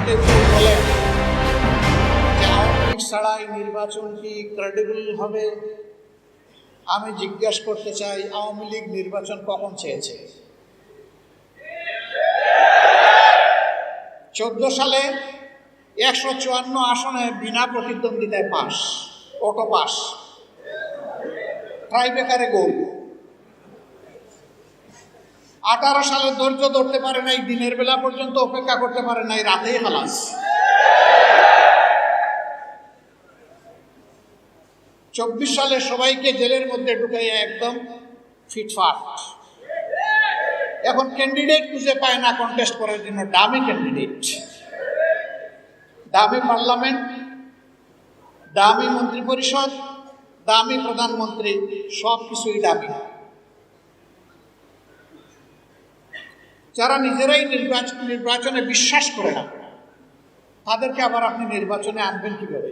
কেউ কেউ বলেন যে আওয়ামী লীগ ছাড়া এই নির্বাচন কি ক্রেডিবল হবে। আমি জিজ্ঞাসা করতে চাই, আওয়ামী লীগ নির্বাচন কখন চেয়েছে? 14 সালে 154 আসনে বিনা প্রতিদ্বন্দ্বিতায় পাস, অটো পাস, ট্রাইবেকারে গোল। 18 সালে ধৈর্য ধরতে পারে নাই, দিনের বেলা পর্যন্ত অপেক্ষা করতে পারে নাই, রাতেই খালাস। 24 সালে সবাইকে জেলের মধ্যে ঢুকাইয়া একদম ফিটফাট। এখন ক্যান্ডিডেট খুঁজে পায় না কন্টেস্ট করার জন্য, দামি ক্যান্ডিডেট, দামি পার্লামেন্ট, দামি মন্ত্রী পরিষদ, দামি প্রধানমন্ত্রী, সব কিছুই দামি। যারা নিজেরাই নির্বাচনে বিশ্বাস করে না, তাদেরকে আবার আপনি নির্বাচনে আনবেন কিভাবে?